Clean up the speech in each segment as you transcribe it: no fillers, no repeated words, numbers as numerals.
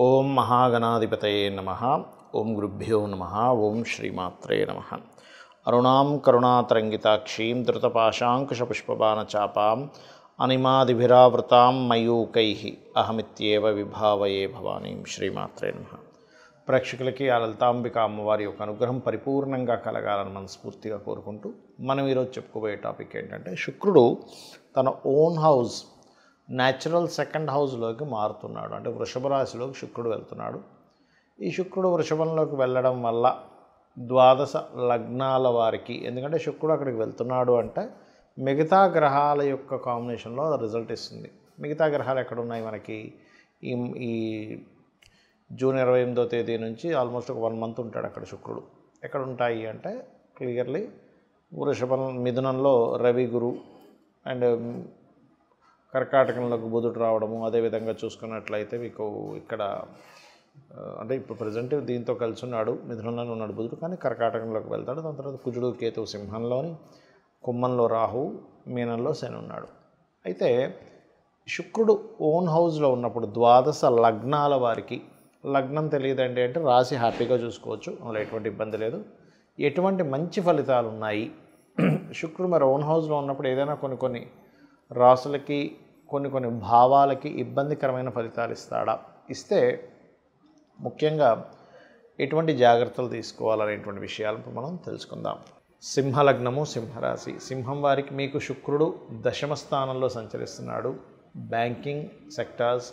ఓం మహాగణాధిపతయే నమః. ఓం గురుభ్యో నమః. ఓం శ్రీమాత్రే నమః. అరుణాం కరుణాతరంగితాక్షీం ధృతపాశాంకుశపుష్పబాణచాపాం అనిమాదిభిరావృతాం మయూకైః అహమిత్యేవ విభావయే భవానీం. శ్రీమాత్రే నమః. ప్రేక్షకులకి ఆ లలితాంబిక అమ్మవారి యొక్క అనుగ్రహం పరిపూర్ణంగా కలగాలని మనస్ఫూర్తిగా కోరుకుంటూ మనం ఈరోజు చెప్పుకోబోయే టాపిక్ ఏంటంటే, శుక్రుడు తన ఓన్ హౌస్ న్యాచురల్ సెకండ్ హౌస్లోకి మారుతున్నాడు. అంటే వృషభ రాశిలోకి శుక్రుడు వెళ్తున్నాడు. ఈ శుక్రుడు వృషభంలోకి వెళ్ళడం వల్ల ద్వాదశ లగ్నాల వారికి, ఎందుకంటే శుక్రుడు అక్కడికి వెళ్తున్నాడు అంటే మిగతా గ్రహాల యొక్క కాంబినేషన్లో రిజల్ట్ ఇస్తుంది. మిగతా గ్రహాలు ఎక్కడ ఉన్నాయి మనకి? ఈ జూన్ 28వ తేదీ నుంచి ఆల్మోస్ట్ ఒక 1 మంత్ ఉంటాడు అక్కడ శుక్రుడు. ఎక్కడ ఉంటాయి అంటే క్లియర్లీ వృషభం, మిథునంలో రవి, గురు అండ్ కర్కాటకంలోకి బుధుడు రావడము. అదేవిధంగా చూసుకున్నట్లయితే మీకు ఇక్కడ అంటే ఇప్పుడు ప్రజెంట్ దీంతో కలిసి ఉన్నాడు, మిథునంలోనే ఉన్నాడు బుధుడు, కానీ కర్కాటకంలోకి వెళ్తాడు. దాని తర్వాత కుజుడు, కేతువు సింహంలోని, కుంభంలో రాహు, మీనంలో శని ఉన్నాడు. అయితే శుక్రుడు ఓన్ హౌస్లో ఉన్నప్పుడు ద్వాదశ లగ్నాల వారికి, లగ్నం తెలియదండి అంటే రాశి హ్యాపీగా చూసుకోవచ్చు, అందులో ఎటువంటి ఇబ్బంది లేదు. ఎటువంటి మంచి ఫలితాలు ఉన్నాయి? శుక్రుడు మరి ఓన్ హౌస్లో ఉన్నప్పుడు ఏదైనా కొన్ని రాసులకి, కొన్ని భావాలకి ఇబ్బందికరమైన ఫలితాలు ఇస్తాడా? ఇస్తే ముఖ్యంగా ఎటువంటి జాగ్రత్తలు తీసుకోవాలనేటువంటి విషయాలను మనం తెలుసుకుందాం. సింహలగ్నము, సింహరాశి. సింహం వారికి మీకు శుక్రుడు దశమ స్థానంలో సంచరిస్తున్నాడు. బ్యాంకింగ్ సెక్టార్స్,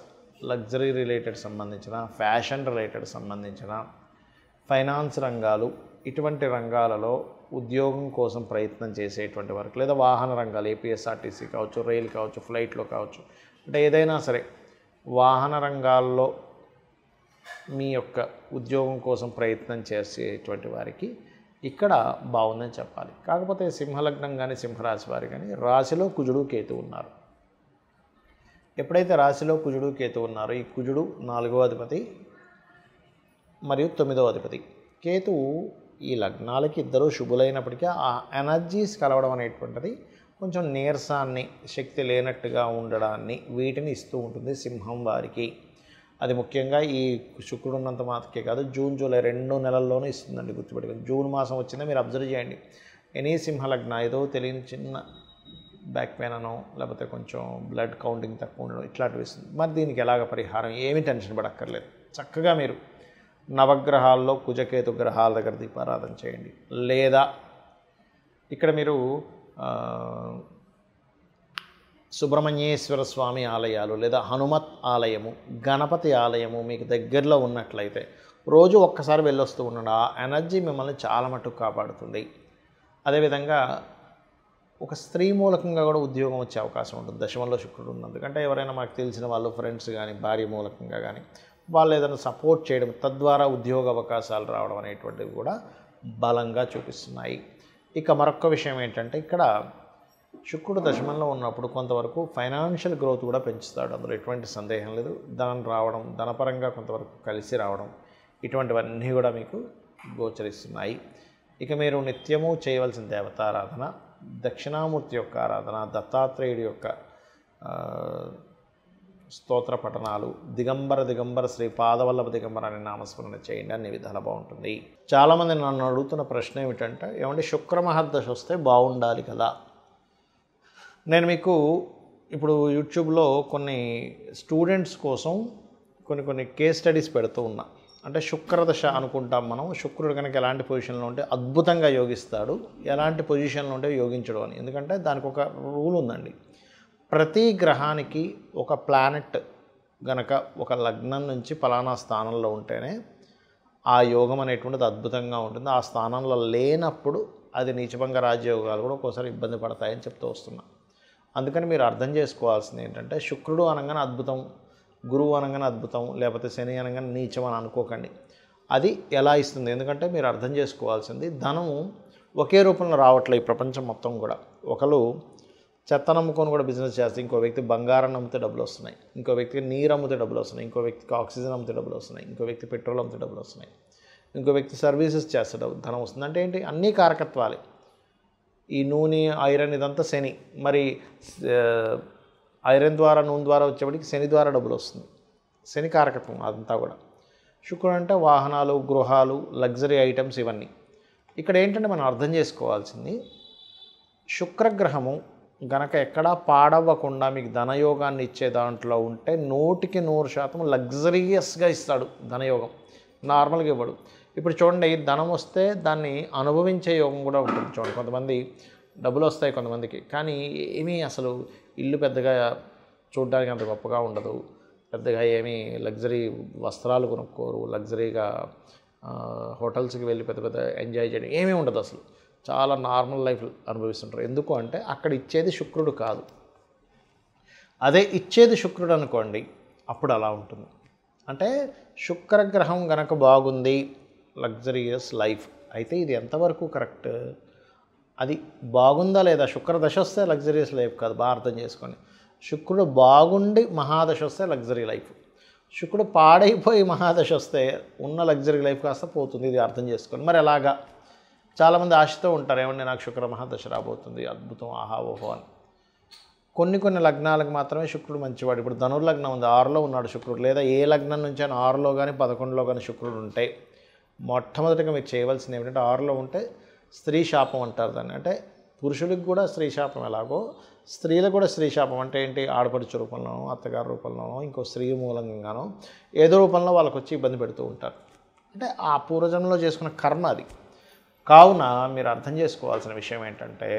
లగ్జరీ రిలేటెడ్ సంబంధించిన, ఫ్యాషన్ రిలేటెడ్ సంబంధించిన, ఫైనాన్స్ రంగాలు, ఇటువంటి రంగాలలో ఉద్యోగం కోసం ప్రయత్నం చేసేటువంటి వరకు, లేదా వాహన రంగాలు, ఏపీఎస్ఆర్టీసీ కావచ్చు, రైలు కావచ్చు, ఫ్లైట్లో కావచ్చు, అంటే ఏదైనా సరే వాహన రంగాల్లో మీ యొక్క ఉద్యోగం కోసం ప్రయత్నం చేసేటువంటి వారికి ఇక్కడ బాగుందని చెప్పాలి. కాకపోతే సింహలగ్నం కానీ సింహరాశి వారి కానీ రాశిలో కుజుడు, కేతు ఉన్నారు. ఎప్పుడైతే రాశిలో కుజుడు, కేతు ఉన్నారో, ఈ కుజుడు 4వ అధిపతి మరియు 9వ అధిపతి. కేతువు ఈ లగ్నాలకి ఇద్దరు శుభులైనప్పటికీ ఆ ఎనర్జీస్ కలవడం అనేటువంటిది కొంచెం నీరసాన్ని, శక్తి లేనట్టుగా ఉండడాన్ని, వీటిని ఇస్తూ ఉంటుంది సింహం వారికి. అది ముఖ్యంగా ఈ శుక్రుడు ఉన్నంత మాత్రకే కాదు, జూన్, జూలై 2 నెలల్లోనూ ఇస్తుందండి, గుర్తుపెట్టుకుని. జూన్ మాసం వచ్చిందో మీరు అబ్జర్వ్ చేయండి, ఎనీ సింహలగ్న ఏదో తెలియని చిన్న బ్యాక్ పెయిన్ అనో, లేకపోతే కొంచెం బ్లడ్ కౌంటింగ్ తక్కువ ఉండడం, ఇట్లాంటివి ఇస్తుంది. మరి దీనికి ఎలాగ పరిహారం? ఏమీ టెన్షన్ పడక్కర్లేదు. చక్కగా మీరు నవగ్రహాల్లో కుజకేతు గ్రహాల దగ్గర దీపారాధన చేయండి. లేదా ఇక్కడ మీరు సుబ్రహ్మణ్యేశ్వర స్వామి ఆలయాలు, లేదా హనుమత్ ఆలయము, గణపతి ఆలయము మీకు దగ్గరలో ఉన్నట్లయితే రోజు ఒక్కసారి వెళ్ళొస్తూ ఉండండి. ఆ ఎనర్జీ మిమ్మల్ని చాలా మటుకు కాపాడుతుంది. అదేవిధంగా ఒక స్త్రీ మూలకంగా కూడా ఉద్యోగం వచ్చే అవకాశం ఉంటుంది దశమంలో శుక్రుడు ఉన్నందుకు. అంటే ఎవరైనా మాకు తెలిసిన వాళ్ళు, ఫ్రెండ్స్ కానీ, భార్య మూలకంగా కానీ వాళ్ళు ఏదైనా సపోర్ట్ చేయడం, తద్వారా ఉద్యోగ అవకాశాలు రావడం అనేటువంటివి కూడా బలంగా చూపిస్తున్నాయి. ఇక మరొక విషయం ఏంటంటే, ఇక్కడ శుక్రుడు దశమంలో ఉన్నప్పుడు కొంతవరకు ఫైనాన్షియల్ గ్రోత్ కూడా పెంచుతాడు, అందులో ఎటువంటి సందేహం లేదు. ధనం రావడం, ధనపరంగా కొంతవరకు కలిసి రావడం, ఇటువంటివన్నీ కూడా మీకు గోచరిస్తున్నాయి. ఇక మీరు నిత్యము చేయవలసిన దేవతారాధన, దక్షిణామూర్తి యొక్క ఆరాధన, దత్తాత్రేయుడి యొక్క స్తోత్ర పఠనాలు, దిగంబర శ్రీ పాదవల్లభ దిగంబర అనే నామస్మరణ చేయండి, అన్ని విధాలు బాగుంటుంది. చాలామంది నన్ను అడుగుతున్న ప్రశ్న ఏమిటంటే, ఏమంటే శుక్ర మహర్దశ వస్తే బాగుండాలి కదా? నేను మీకు ఇప్పుడు యూట్యూబ్లో కొన్ని స్టూడెంట్స్ కోసం కొన్ని కేస్ స్టడీస్ పెడుతూ ఉన్నా. అంటే శుక్రదశ అనుకుంటాం మనం. శుక్రుడు కనుక ఎలాంటి పొజిషన్లో ఉంటే అద్భుతంగా యోగిస్తాడు, ఎలాంటి పొజిషన్లో ఉంటే యోగించడు అని. ఎందుకంటే దానికి ఒక రూల్ ఉందండి. ప్రతి గ్రహానికి ఒక ప్లానెట్ గనక ఒక లగ్నం నుంచి ఫలానా స్థానంలో ఉంటేనే ఆ యోగం అనేటువంటిది అద్భుతంగా ఉంటుంది. ఆ స్థానంలో లేనప్పుడు అది నీచభంగ రాజయోగాలు కూడా ఒక్కోసారి ఇబ్బంది పడతాయని చెప్తూ వస్తున్నా. అందుకని మీరు అర్థం చేసుకోవాల్సింది ఏంటంటే, శుక్రుడు అనగానే అద్భుతం, గురువు అనగానే అద్భుతం, లేకపోతే శని అనగానే నీచం అని అనుకోకండి. అది ఎలా ఇస్తుంది? ఎందుకంటే మీరు అర్థం చేసుకోవాల్సింది, ధనము ఒకే రూపంలో రావట్లే ఈ ప్రపంచం మొత్తం కూడా. ఒకరు చెత్త నమ్ముకొని కూడా బిజినెస్ చేస్తే, ఇంకో వ్యక్తి బంగారం నమ్మితే డబ్బులు వస్తున్నాయి, ఇంకో వ్యక్తికి నీరు అమ్మితే డబ్బులు వస్తున్నాయి, ఇంకో వ్యక్తికి ఆక్సిజన్ అమ్మితే డబ్బులు వస్తున్నాయి, ఇంకో వ్యక్తి పెట్రోల్ అమ్మితే డబ్బులు వస్తున్నాయి, ఇంకో వ్యక్తి సర్వీసెస్ చేస్తే ధనం వస్తుంది. అంటే ఏంటి? అన్నీ కారకత్వాలే. ఈ నూనె, ఐరన్ ఇదంతా శని. మరి ఐరన్ ద్వారా, నూనె ద్వారా వచ్చేప్పటికి శని ద్వారా డబ్బులు వస్తుంది. శని కారకత్వం అదంతా కూడా. శుక్రుడు అంటే వాహనాలు, గృహాలు, లగ్జరీ ఐటమ్స్ ఇవన్నీ. ఇక్కడ ఏంటంటే మనం అర్థం చేసుకోవాల్సింది, శుక్రగ్రహము గనక ఎక్కడా పాడవ్వకుండా మీకు ధనయోగాన్ని ఇచ్చే దాంట్లో ఉంటే 100% లగ్జరియస్గా ఇస్తాడు ధనయోగం. నార్మల్గా ఇవ్వడు. ఇప్పుడు చూడండి, ధనం వస్తే దాన్ని అనుభవించే యోగం కూడా ఉంటుంది. చూడండి, కొంతమంది డబ్బులు వస్తాయి కొంతమందికి, కానీ ఏమీ అసలు ఇల్లు పెద్దగా చూడడానికి అంత గొప్పగా ఉండదు, పెద్దగా ఏమీ లగ్జరీ వస్త్రాలు కొనుక్కోరు, లగ్జరీగా హోటల్స్కి వెళ్ళి పెద్ద పెద్ద ఎంజాయ్ చేయడం ఏమీ ఉండదు, అసలు చాలా నార్మల్ లైఫ్ అనుభవిస్తుంటారు. ఎందుకు అంటే అక్కడ ఇచ్చేది శుక్రుడు కాదు. అదే ఇచ్చేది శుక్రుడు అనుకోండి, అప్పుడు అలా ఉంటుంది. అంటే శుక్రగ్రహం గనక బాగుంది, లగ్జరియస్ లైఫ్. అయితే ఇది ఎంతవరకు కరెక్ట్? అది బాగుందా లేదా? శుక్రదశ వస్తే లగ్జరియస్ లైఫ్ కాదు, బాగా అర్థం చేసుకోండి. శుక్రుడు బాగుండి మహాదశ వస్తే లగ్జరీ లైఫ్. శుక్రుడు పాడైపోయి మహాదశ వస్తే ఉన్న లగ్జరీ లైఫ్ కాస్త పోతుంది. ఇది అర్థం చేసుకోండి. మరి ఎలాగా? చాలామంది ఆశతో ఉంటారు, ఏమంటే నాకు శుక్ర మహాదశ రాబోతుంది, అద్భుతం, ఆహా ఓహో అని. కొన్ని లగ్నాలకు మాత్రమే శుక్రుడు మంచివాడు. ఇప్పుడు ధనుర్లగ్నం ఉంది, 6లో ఉన్నాడు శుక్రుడు, లేదా ఏ లగ్నం నుంచి అయినా 6లో కానీ 11లో కానీ శుక్రుడు ఉంటే మొట్టమొదటిగా మీరు చేయవలసింది ఏమిటంటే, 6లో ఉంటే స్త్రీ శాపం అంటారు దాన్ని. అంటే పురుషులకు కూడా స్త్రీ శాపం ఎలాగో స్త్రీలకు కూడా స్త్రీ శాపం అంటే ఏంటి? ఆడపడుచు రూపంలోనో, అత్తగారి రూపంలోనో, ఇంకో స్త్రీ మూలంగానో ఏదో రూపంలో వాళ్ళకు వచ్చి ఇబ్బంది పెడుతూ ఉంటారు. అంటే ఆ పూర్వజన్మలో చేసుకున్న కర్మ అది. కావున మీరు అర్థం చేసుకోవాల్సిన విషయం ఏంటంటే,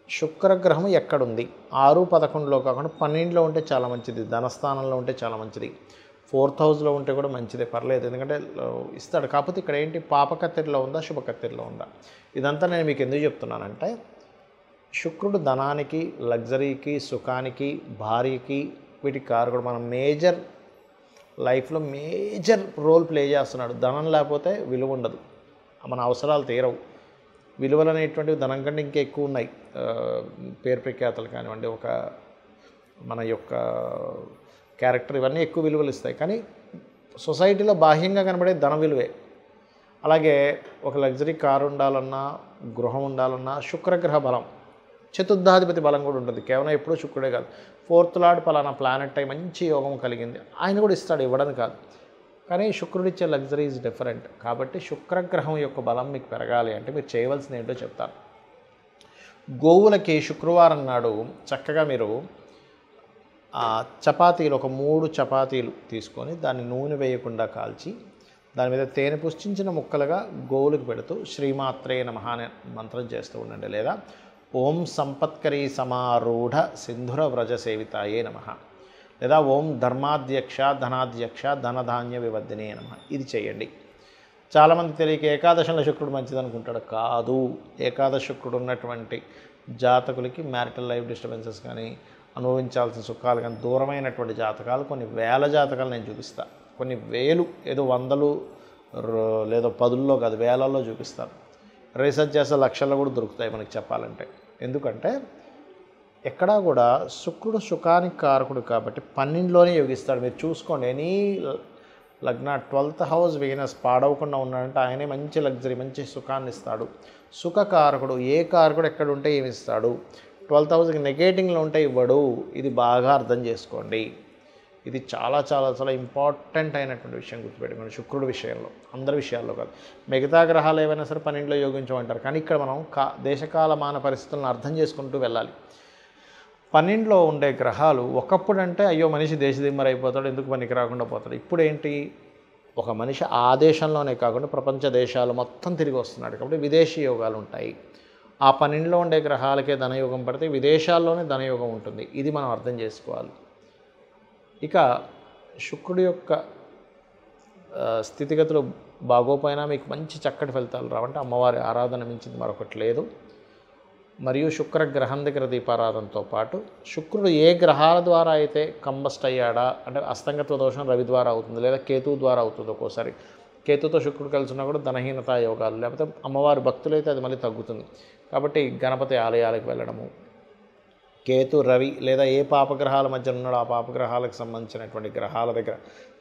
శుక్రగ్రహం ఎక్కడుంది? 6, 11లో కాకుండా 12లో ఉంటే చాలా మంచిది, ధనస్థానంలో ఉంటే చాలా మంచిది, 4th హౌస్లో ఉంటే కూడా మంచిదే, పర్లేదు, ఎందుకంటే ఇస్తాడు. కాకపోతే ఇక్కడ ఏంటి, పాపకత్తిరిలో ఉందా, శుభకత్తిరిలో ఉందా? ఇదంతా నేను మీకు ఎందుకు చెప్తున్నానంటే, శుక్రుడు ధనానికి, లగ్జరీకి, సుఖానికి, భార్యకి, వీటికి కారకుడు. మనం మేజర్ లైఫ్లో మేజర్ రోల్ ప్లే చేస్తున్నాడు. ధనం లేకపోతే విలువ ఉండదు, మన అవసరాలు తీరవు. విలువలు అనేటువంటివి ధనం కంటే ఇంకా ఎక్కువ ఉన్నాయి. పేరు ప్రఖ్యాతలు కానివ్వండి, ఒక మన యొక్క క్యారెక్టర్, ఇవన్నీ ఎక్కువ విలువలు ఇస్తాయి. కానీ సొసైటీలో బాహ్యంగా కనబడే ధన విలువే. అలాగే ఒక లగ్జరీ కారు ఉండాలన్నా, గృహం ఉండాలన్నా శుక్రగ్రహ బలం, చతుర్థాధిపతి బలం కూడా ఉంటుంది. కేవలం ఎప్పుడూ శుక్రుడే కాదు, 4th లార్డ్ పలానా ప్లానెట్ అయి మంచి యోగం కలిగింది, ఆయన కూడా ఇస్తాడు, ఇవ్వడానికి కాదు. కానీ శుక్రుడిచ్చే లగ్జరీ ఈజ్ డిఫరెంట్. కాబట్టి శుక్రగ్రహం యొక్క బలం మీకు పెరగాలి అంటే మీరు చేయవలసింది ఏంటో చెప్తాను. గోవులకి శుక్రవారం నాడు చక్కగా మీరు చపాతీలు, ఒక 3 చపాతీలు తీసుకొని దాన్ని నూనె వేయకుండా కాల్చి దాని మీద తేనె పుష్టించిన ముక్కలుగా గోవులకు పెడుతూ శ్రీమాత్రే నమః అనే మంత్రం చేస్తూ ఉండండి. లేదా ఓం సంపత్కరీ సమారూఢ సింధుర వ్రజ సేవితాయే నమః, లేదా ఓం ధర్మాధ్యక్ష ధనాధ్యక్ష ధనధాన్య వివర్ధినే నమః. ఇది చేయండి. చాలామంది తెలియక ఏకాదశంలో శుక్రుడు మంచిది అనుకుంటాడు. కాదు, ఏకాదశ శుక్రుడు ఉన్నటువంటి జాతకులకి మ్యారిటల్ లైఫ్ డిస్టర్బెన్సెస్ కానీ, అనుభవించాల్సిన సుఖాలు కానీ దూరమైనటువంటి జాతకాలు, కొన్ని వేల జాతకాలు నేను చూపిస్తాను. కొన్ని వేలు, ఏదో 100 లేదో 10లో కాదు, వేలల్లో చూపిస్తాను. రీసెర్చ్ చేస్తే లక్షల్లో కూడా దొరుకుతాయి మనకి చెప్పాలంటే. ఎందుకంటే ఎక్కడా కూడా శుక్రుడు సుఖానికి కారకుడు కాబట్టి 12లోనే యోగిస్తాడు. మీరు చూసుకోండి, ఎనీ లగ్న 12th హౌస్ వీనస్ పాడవకుండా ఉన్నాడంటే ఆయనే మంచి లగ్జరీ, మంచి సుఖాన్ని ఇస్తాడు. సుఖకారకుడు, ఏ కారకుడు ఎక్కడ ఉంటే ఏమి ఇస్తాడు? 12th హౌస్కి నెగేటింగ్లో ఉంటే ఇవ్వడు. ఇది బాగా అర్థం చేసుకోండి. ఇది చాలా చాలా చాలా ఇంపార్టెంట్ అయినటువంటి విషయం గుర్తుపెట్టుకోండి. శుక్రుడి విషయంలో, అందరి విషయాల్లో కాదు. మిగతా గ్రహాలు ఏవైనా సరే 12లో యోగించమంటారు, కానీ ఇక్కడ మనం దేశకాలమాన పరిస్థితులను అర్థం చేసుకుంటూ వెళ్ళాలి. 12లో ఉండే గ్రహాలు ఒకప్పుడు అంటే అయ్యో మనిషి దేశదిమ్మరి అయిపోతాడు, ఎందుకు పనికి రాకుండా పోతాడు. ఇప్పుడు ఏంటి, ఒక మనిషి ఆ దేశంలోనే కాకుండా ప్రపంచ దేశాలు మొత్తం తిరిగి వస్తున్నాడు. కాబట్టి విదేశీ యోగాలు ఉంటాయి. ఆ 12లో ఉండే గ్రహాలకే ధనయోగం పడితే విదేశాల్లోనే ధనయోగం ఉంటుంది. ఇది మనం అర్థం చేసుకోవాలి. ఇక శుక్రుడి యొక్క స్థితిగతులు బాగోపోయినా మీకు మంచి చక్కటి ఫలితాలు రావంటే అమ్మవారి ఆరాధన మించింది మరొకటి లేదు. మరియు శుక్రగ్రహం దగ్గర దీపారాధనతో పాటు శుక్రుడు ఏ గ్రహాల ద్వారా అయితే కంబస్ట్ అయ్యాడా, అంటే అస్తంగత్వ దోషం రవి ద్వారా అవుతుంది, లేదా కేతువు ద్వారా అవుతుంది. ఒక్కోసారి కేతుతో శుక్రుడు కలిసి ఉన్నా కూడా ధనహీనతా యోగాలు, లేకపోతే అమ్మవారి భక్తులైతే అది మళ్ళీ తగ్గుతుంది. కాబట్టి గణపతి ఆలయాలకు వెళ్ళడము, కేతు రవి లేదా ఏ పాపగ్రహాల మధ్య ఉన్నాడో ఆ పాపగ్రహాలకు సంబంధించినటువంటి గ్రహాల దగ్గర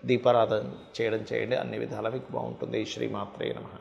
దీపారాధన చేయడం చేయండి. అన్ని విధాలా మీకు బాగుంటుంది. శ్రీమాత్రే నమః.